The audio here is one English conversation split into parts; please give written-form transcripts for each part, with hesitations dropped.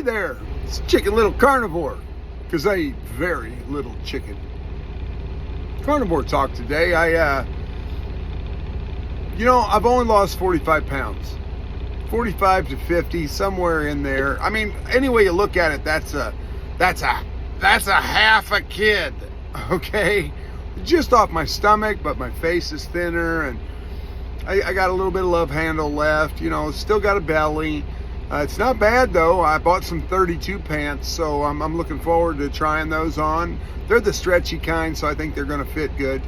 Hey there, it's Chicken Little Carnivore, because I eat very little chicken. Carnivore talk today. I've only lost 45 pounds. 45 to 50, somewhere in there. I mean, any way you look at it, that's a half a kid, okay? Just off my stomach, but my face is thinner, and I got a little bit of love handle left, still got a belly. It's not bad though. I bought some 32 pants, so I'm looking forward to trying those on. They're the stretchy kind, so I think they're going to fit good.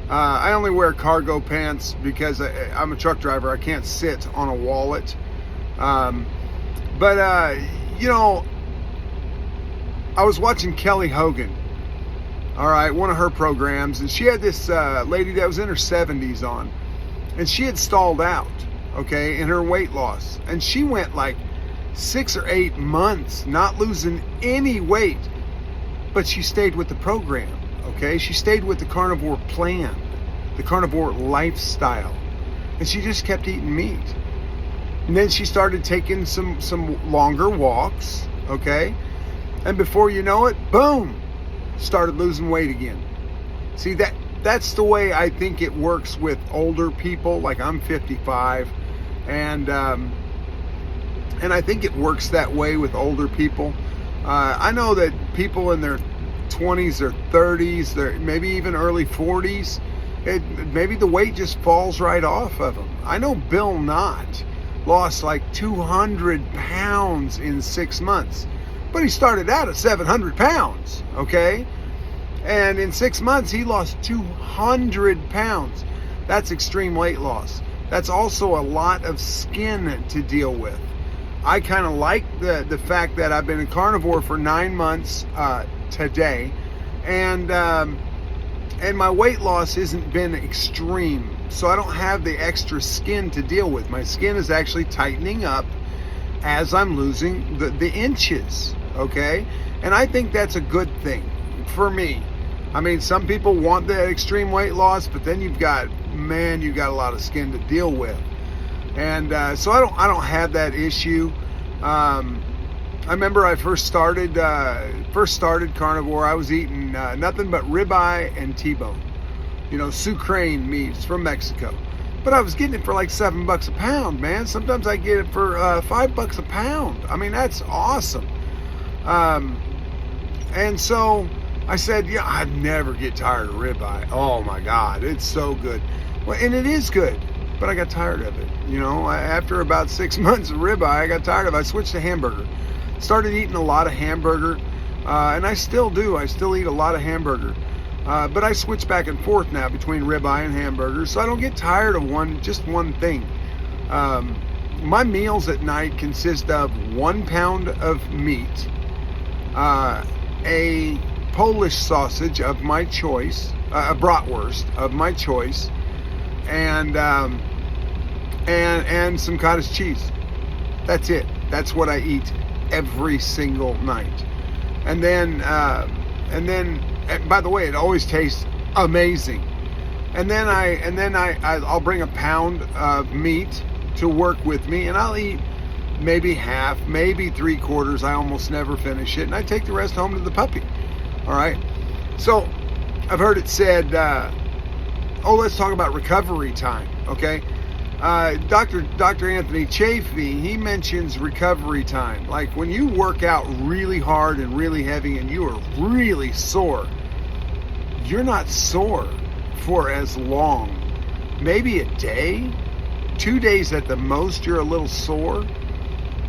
I only wear cargo pants because I'm a truck driver. I can't sit on a wallet. I was watching Kelly Hogan, all right, one of her programs, and she had this lady that was in her 70s on, and she had stalled out, okay, in her weight loss, and she went like 6 or 8 months not losing any weight, but she stayed with the program, okay? She stayed with the carnivore plan, the carnivore lifestyle, and she just kept eating meat. And then she started taking some longer walks, okay? And before you know it, boom, started losing weight again. See, that's the way I think it works with older people. Like, I'm 55, and I think it works that way with older people. I know that people in their 20s or 30s, maybe even early 40s, maybe the weight just falls right off of them. I know Bill Knott lost like 200 pounds in 6 months, but he started out at 700 pounds, okay? And in 6 months, he lost 200 pounds. That's extreme weight loss. That's also a lot of skin to deal with. I kind of like the fact that I've been a carnivore for 9 months today, and my weight loss hasn't been extreme, so I don't have the extra skin to deal with. My skin is actually tightening up as I'm losing the inches, okay? And I think that's a good thing for me. I mean, some people want that extreme weight loss, but then you've got a lot of skin to deal with. And so I don't have that issue. I remember I first started carnivore. I was eating nothing but ribeye and T-bone, sucrane meats from Mexico. But I was getting it for like $7 a pound, man. Sometimes I get it for $5 a pound. I mean, that's awesome. And so I said, yeah, I'd never get tired of ribeye. Oh my God, it's so good. Well, and it is good, but I got tired of it. After about 6 months of ribeye, I got tired of it. I switched to hamburger. Started eating a lot of hamburger, and I still do. I still eat a lot of hamburger. But I switch back and forth now between ribeye and hamburger, so I don't get tired of just one thing. My meals at night consist of 1 pound of meat, a Polish sausage of my choice, a bratwurst of my choice, and some cottage cheese. That's it. That's what I eat every single night. And then, by the way, it always tastes amazing. And then I'll bring a pound of meat to work with me, and I'll eat maybe half, maybe 3/4. I almost never finish it, and I take the rest home to the puppy. All right. So I've heard it said, let's talk about recovery time. Okay. Dr. Anthony Chafee, he mentions recovery time. Like when you work out really hard and really heavy and you are really sore, you're not sore for as long. Maybe a day, 2 days at the most, you're a little sore.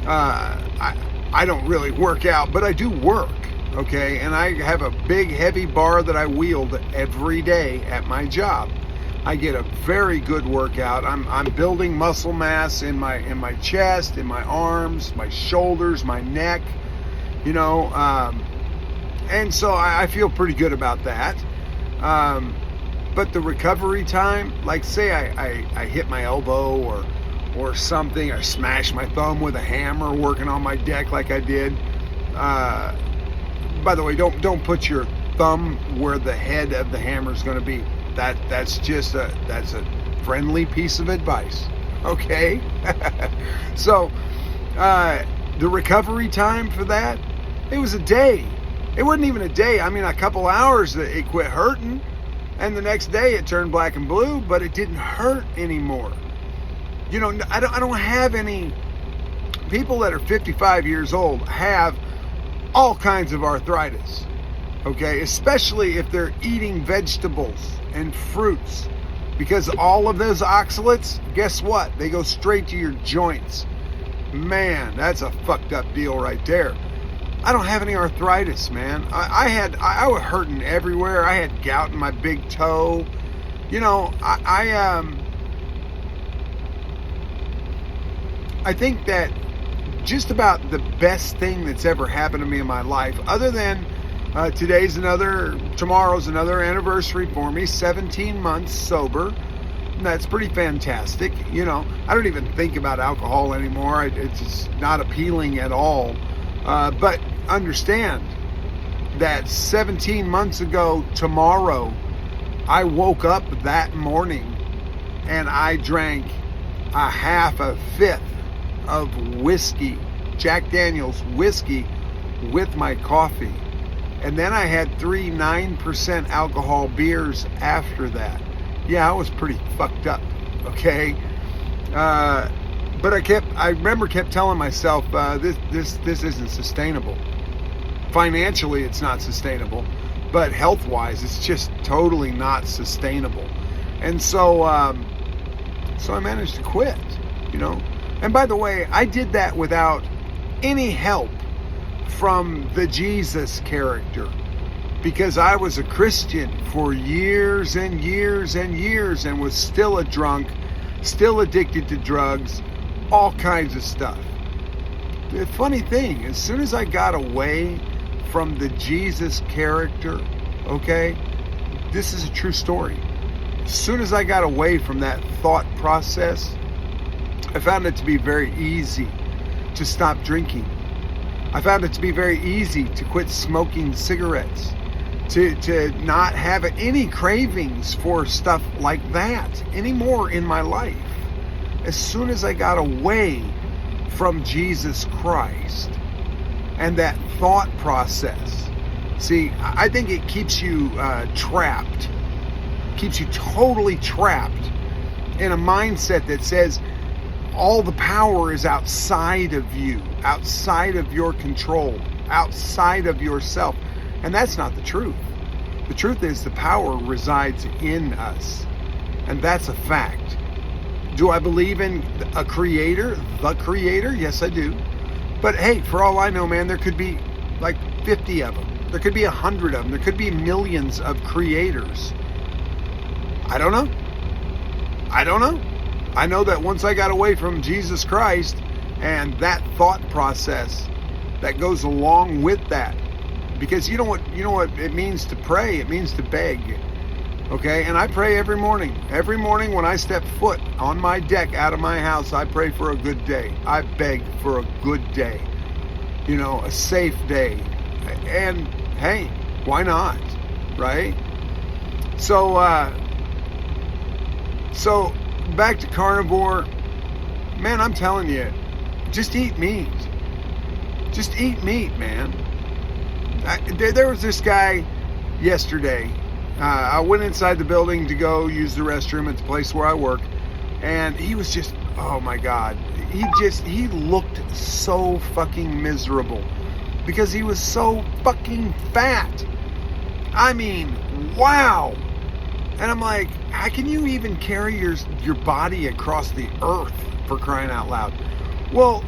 I don't really work out, but I do work. Okay, and I have a big heavy bar that I wield every day at my job. I get a very good workout. I'm building muscle mass in my chest, in my arms, my shoulders, my neck, and so I feel pretty good about that. But the recovery time, like say I hit my elbow or something, I smash my thumb with a hammer working on my deck like I did. By the way, don't put your thumb where the head of the hammer is going to be. That's a friendly piece of advice. Okay. So The recovery time for that, it was a day. It wasn't even a day. I mean, a couple hours that it quit hurting, and the next day it turned black and blue, but it didn't hurt anymore. You know, I don't have any people that are 55 years old have all kinds of arthritis. Okay, especially if they're eating vegetables and fruits, because all of those oxalates, guess what? They go straight to your joints. Man, that's a fucked up deal right there. I don't have any arthritis, man. I was hurting everywhere. I had gout in my big toe. You know, I think that just about the best thing that's ever happened to me in my life, other than tomorrow's another anniversary for me, 17 months sober. And that's pretty fantastic. You know, I don't even think about alcohol anymore. It's just not appealing at all. But understand that 17 months ago tomorrow, I woke up that morning and I drank a fifth of whiskey, Jack Daniel's whiskey, with my coffee. And then I had 3 9% alcohol beers after that. Yeah, I was pretty fucked up, okay? But I remember kept telling myself, this isn't sustainable. Financially, it's not sustainable, but health-wise, it's just totally not sustainable. And so I managed to quit, you know? And by the way, I did that without any help from the Jesus character, because I was a Christian for years and years and years and was still a drunk, still addicted to drugs, all kinds of stuff. The funny thing, as soon as I got away from the Jesus character, okay, this is a true story. As soon as I got away from that thought process, I found it to be very easy to stop drinking. I found it to be very easy to quit smoking cigarettes, to not have any cravings for stuff like that anymore in my life. As soon as I got away from Jesus Christ and that thought process, see, I think it keeps you trapped, keeps you totally trapped in a mindset that says all the power is outside of you, outside of your control, outside of yourself. And that's not the truth. The truth is the power resides in us. And that's a fact. Do I believe in a creator, the creator? Yes, I do. But hey, for all I know, man, there could be like 50 of them. There could be 100 of them. There could be millions of creators. I don't know. I know that once I got away from Jesus Christ and that thought process that goes along with that, because you know what it means to pray? It means to beg. Okay? And I pray every morning. Every morning when I step foot on my deck out of my house, I pray for a good day. I beg for a good day. You know, a safe day. And hey, why not? Right? So back to carnivore. Man, I'm telling you, just eat meat. Just eat meat, man. There was this guy yesterday. I went inside the building to go use the restroom at the place where I work, and he was just, oh my God. He looked so fucking miserable because he was so fucking fat. I mean, wow. And I'm like, how can you even carry your body across the earth, for crying out loud? Well,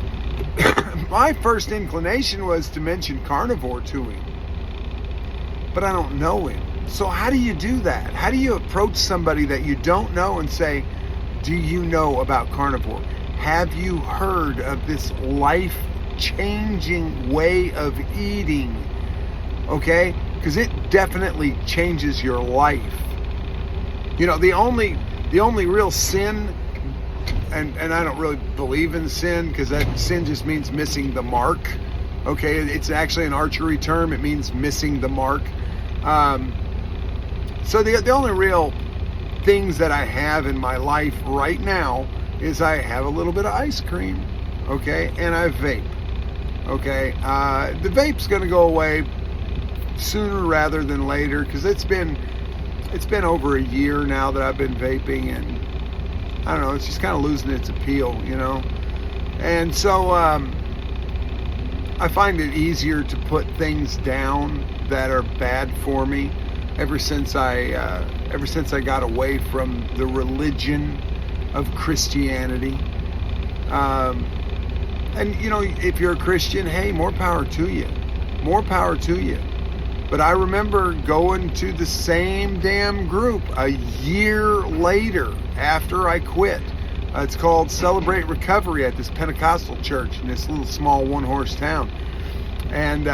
my first inclination was to mention carnivore to him, but I don't know him. So how do you do that? How do you approach somebody that you don't know and say, do you know about carnivore? Have you heard of this life-changing way of eating? Okay? Because it definitely changes your life. You know, the only real sin, and I don't really believe in sin, because that sin just means missing the mark. Okay, it's actually an archery term. It means missing the mark. So the only real things that I have in my life right now is I have a little bit of ice cream, okay, and I vape. Okay, the vape's going to go away sooner rather than later, because it's been over a year now that I've been vaping, and I don't know, it's just kind of losing its appeal, you know. And so I find it easier to put things down that are bad for me ever since I got away from the religion of Christianity. And you know, if you're a Christian, hey, more power to you. More power to you. But I remember going to the same damn group a year later after I quit. It's called Celebrate Recovery at this Pentecostal church in this little small one-horse town. And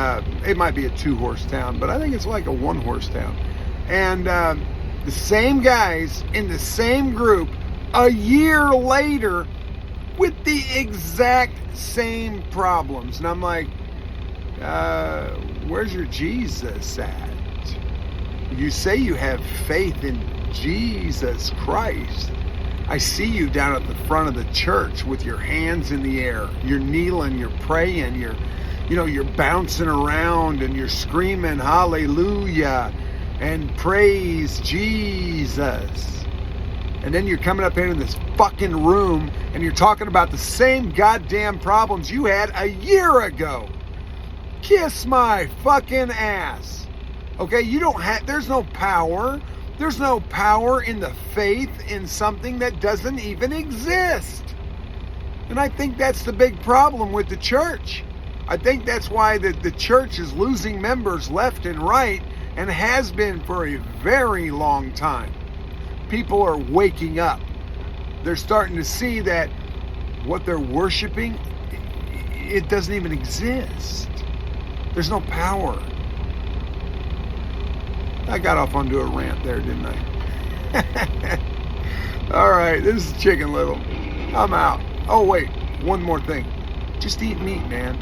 it might be a two-horse town, but I think it's like a one-horse town. And the same guys in the same group a year later with the exact same problems. And I'm like, where's your Jesus at? You say you have faith in Jesus Christ. I see you down at the front of the church with your hands in the air. You're kneeling, you're praying, you're bouncing around and you're screaming hallelujah and praise Jesus. And then you're coming up into this fucking room and you're talking about the same goddamn problems you had a year ago. Kiss my fucking ass. Okay, there's no power. There's no power in the faith in something that doesn't even exist. And I think that's the big problem with the church. I think that's why the church is losing members left and right, and has been for a very long time. People are waking up. They're starting to see that what they're worshiping, it doesn't even exist. There's no power. I got off onto a rant there, didn't I? All right, this is Chicken Little. I'm out. Oh, wait, one more thing. Just eat meat, man.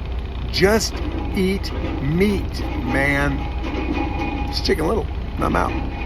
Just eat meat, man. It's Chicken Little. I'm out.